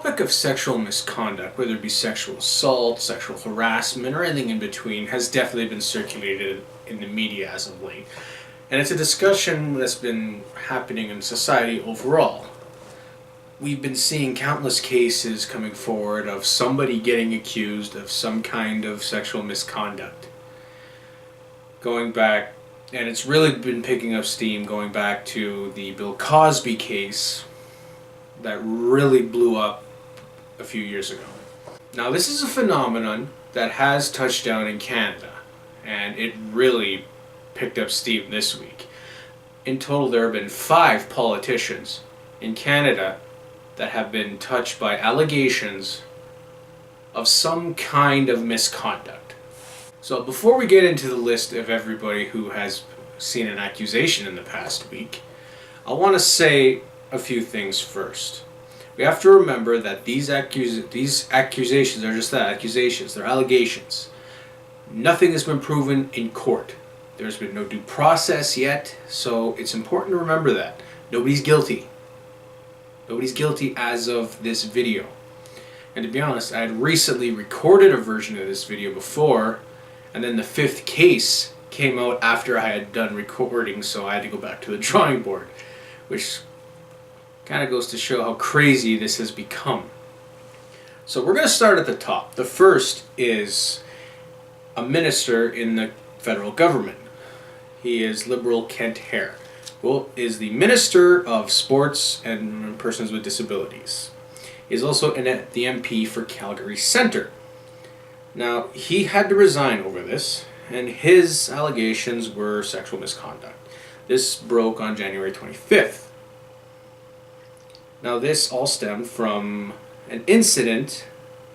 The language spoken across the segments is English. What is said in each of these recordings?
topic of sexual misconduct, whether it be sexual assault, sexual harassment, or anything in between, has definitely been circulated in the media as of late. And it's a discussion that's been happening in society overall. We've been seeing countless cases coming forward of somebody getting accused of some kind of sexual misconduct. Going back, and it's really been picking up steam going back to the Bill Cosby case that really blew up a few years ago. Now, this is a phenomenon that has touched down in Canada, and it really picked up steam this week. In total, there have been 5 politicians in Canada that have been touched by allegations of some kind of misconduct. So before we get into the list of everybody who has seen an accusation in the past week, I want to say a few things first. We have to remember that these accusations are just that, accusations. They're allegations. Nothing has been proven in court. There's been no due process yet, so it's important to remember that. Nobody's guilty. Nobody's guilty as of this video. And to be honest, I had recently recorded a version of this video before, and then the 5th case came out after I had done recording, so I had to go back to the drawing board, which kind of goes to show how crazy this has become. So we're going to start at the top. The first is a minister in the federal government. He is Liberal Kent Hare, who is the Minister of Sports and Persons with Disabilities. He is also the MP for Calgary Centre. Now, he had to resign over this, and his allegations were sexual misconduct. This broke on January 25th. Now, this all stemmed from an incident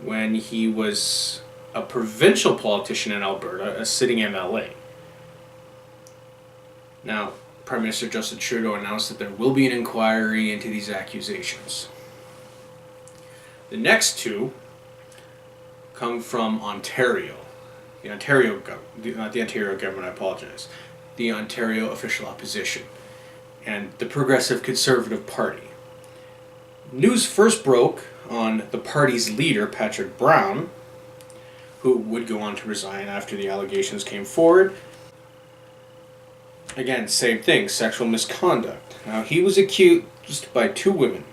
when he was a provincial politician in Alberta, a sitting MLA. Now, Prime Minister Justin Trudeau announced that there will be an inquiry into these accusations. The next 2 come from Ontario. The Ontario government, not the Ontario government, I apologize. The Ontario official opposition and the Progressive Conservative Party. News first broke on the party's leader, Patrick Brown, who would go on to resign after the allegations came forward. Again, same thing, sexual misconduct. Now, he was accused by 2 women.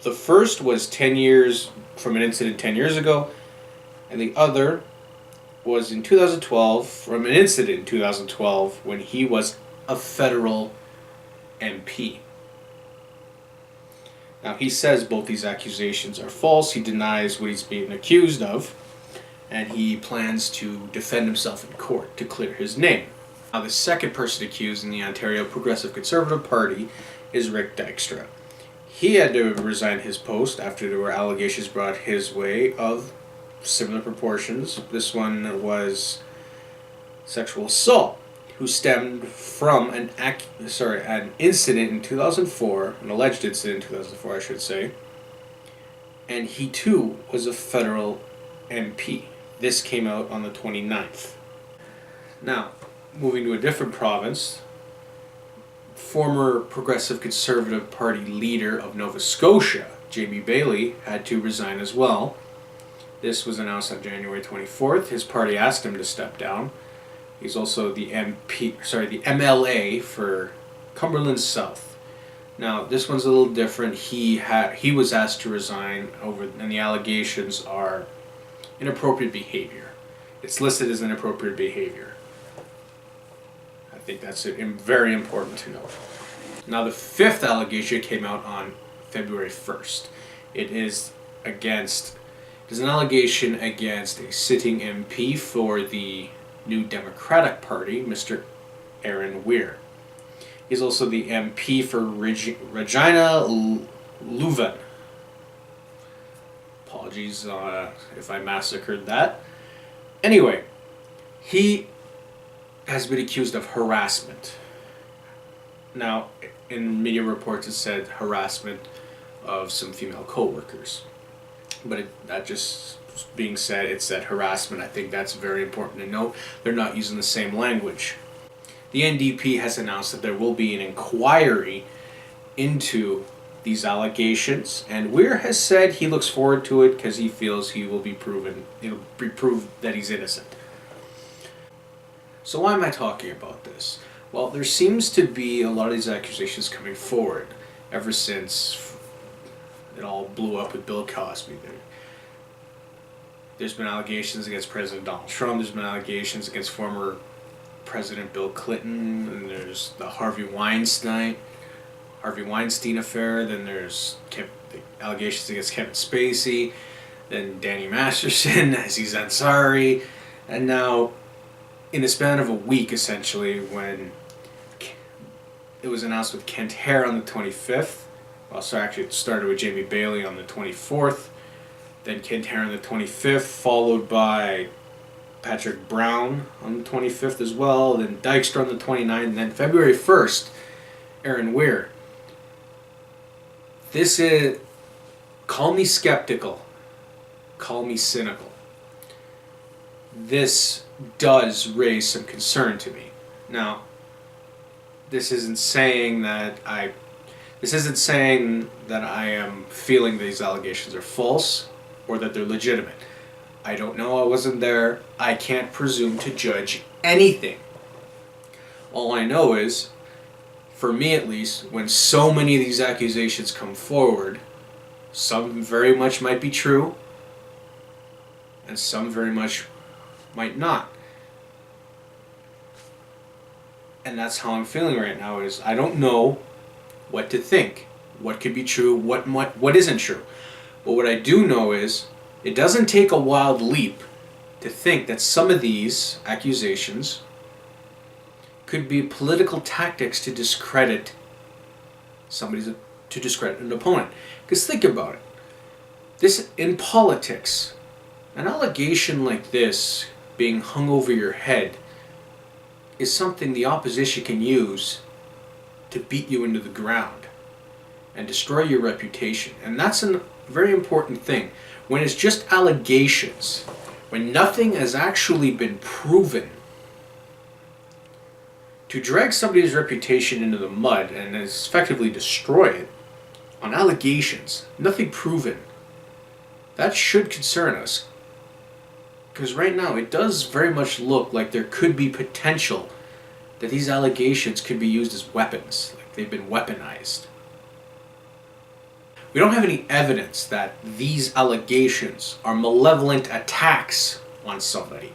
The first was 10 years from an incident 10 years ago, and the other was in 2012 from an incident in 2012 when he was a federal MP. Now, he says both these accusations are false. He denies what he's being accused of, and he plans to defend himself in court to clear his name. Now, the second person accused in the Ontario Progressive Conservative Party is Rick Dykstra. He had to resign his post after there were allegations brought his way of similar proportions. This one was sexual assault, who stemmed from an incident in 2004, an alleged incident in 2004, I should say, and he too was a federal MP. This came out on the 29th. Now, moving to a different province, former Progressive Conservative Party leader of Nova Scotia, Jamie Bailey, had to resign as well. This was announced on January 24th. His party asked him to step down. He's also the MLA for Cumberland South. Now, this one's a little different. He was asked to resign and the allegations are inappropriate behavior. It's listed as inappropriate behavior. I think that's very important to note. Now, the 5th allegation came out on February 1st. It is an allegation against a sitting MP for the New Democratic Party, Mr. Aaron Weir. He's also the MP for Regina Leuven. Apologies if I massacred that. Anyway, he has been accused of harassment. Now, in media reports it said harassment of some female co-workers. But that just being said, it said harassment. I think that's very important to note. They're not using the same language. The NDP has announced that there will be an inquiry into these allegations, and Weir has said he looks forward to it because he feels it'll be proved that he's innocent. So why am I talking about this? Well, there seems to be a lot of these accusations coming forward ever since it all blew up with Bill Cosby. There's been allegations against President Donald Trump, there's been allegations against former President Bill Clinton, and there's the Harvey Weinstein affair, then there's the allegations against Kevin Spacey, then Danny Masterson, Aziz Ansari, and now in the span of a week, essentially, when it was announced with Kent Hare on the 25th, actually it started with Jamie Bailey on the 24th, then Kent Hare on the 25th, followed by Patrick Brown on the 25th as well, then Dykstra on the 29th, and then February 1st, Aaron Weir. This is, call me skeptical, call me cynical. This does raise some concern to me. Now, this isn't saying that I am feeling these allegations are false or that they're legitimate. I don't know, I wasn't there. I can't presume to judge anything. All I know is, for me at least, when so many of these accusations come forward, some very much might be true, and some very much might not. And that's how I'm feeling right now, is I don't know what to think. What could be true, what isn't true. But what I do know is, it doesn't take a wild leap to think that some of these accusations could be political tactics to discredit an opponent. Because think about it. This, in politics, an allegation like this being hung over your head is something the opposition can use to beat you into the ground and destroy your reputation. And that's a very important thing. When it's just allegations, when nothing has actually been proven, to drag somebody's reputation into the mud and effectively destroy it on allegations, nothing proven, that should concern us. Because right now it does very much look like there could be potential that these allegations could be used as weapons, like they've been weaponized. We don't have any evidence that these allegations are malevolent attacks on somebody.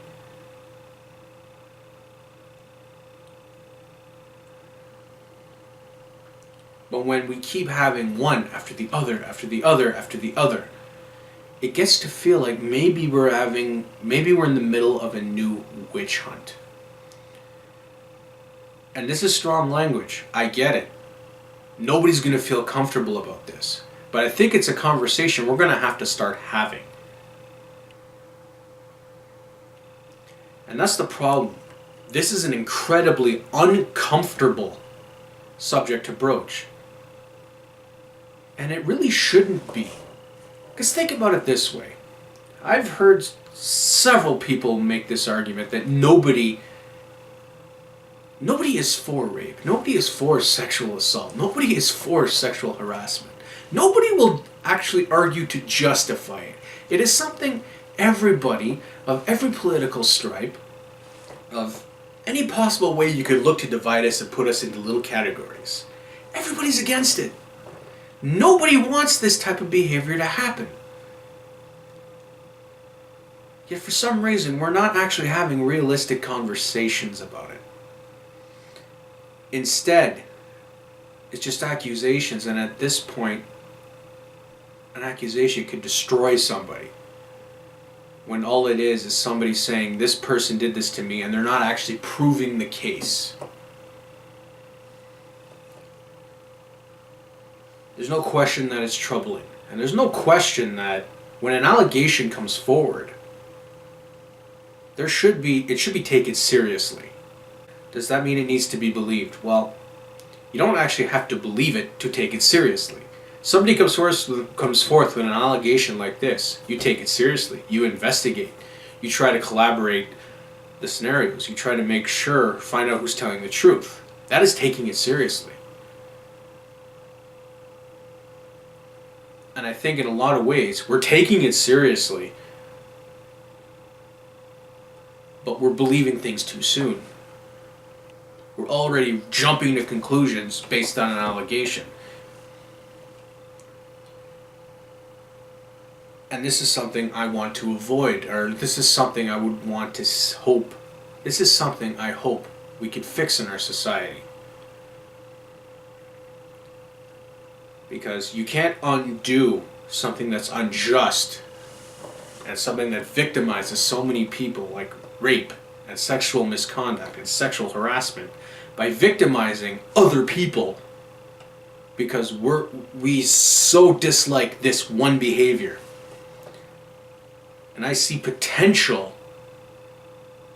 But when we keep having one after the other, after the other, after the other, it gets to feel like maybe we're in the middle of a new witch hunt. And this is strong language. I get it. Nobody's going to feel comfortable about this. But I think it's a conversation we're going to have to start having. And that's the problem. This is an incredibly uncomfortable subject to broach. And it really shouldn't be. Because think about it this way. I've heard several people make this argument that nobody is for rape. Nobody is for sexual assault. Nobody is for sexual harassment. Nobody will actually argue to justify it. It is something everybody of every political stripe, of any possible way you could look to divide us and put us into little categories, everybody's against it. Nobody wants this type of behavior to happen. Yet for some reason, we're not actually having realistic conversations about it. Instead, it's just accusations, and at this point, an accusation could destroy somebody. When all it is somebody saying, this person did this to me, and they're not actually proving the case. There's no question that it's troubling. And there's no question that when an allegation comes forward, it should be taken seriously. Does that mean it needs to be believed? Well, you don't actually have to believe it to take it seriously. Somebody comes forth with an allegation like this, you take it seriously. You investigate. You try to collaborate the scenarios. You try to find out who's telling the truth. That is taking it seriously. And I think in a lot of ways, we're taking it seriously, but we're believing things too soon. We're already jumping to conclusions based on an allegation. And this is something I want to avoid, or this is something I would want to hope. This is something I hope we could fix in our society. Because you can't undo something that's unjust and something that victimizes so many people, like rape and sexual misconduct and sexual harassment, by victimizing other people because we so dislike this one behavior. And I see potential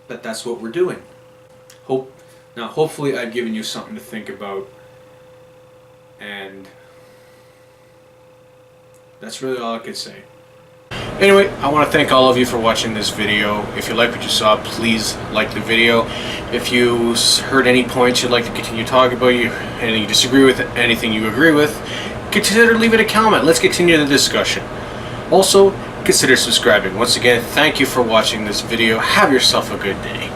that that's what we're doing. Hopefully I've given you something to think about, and that's really all I could say. Anyway, I want to thank all of you for watching this video. If you like what you saw, please like the video. If you heard any points you'd like to continue talking about, anything you disagree with, anything you agree with, consider leaving a comment. Let's continue the discussion. Also, consider subscribing. Once again, thank you for watching this video. Have yourself a good day.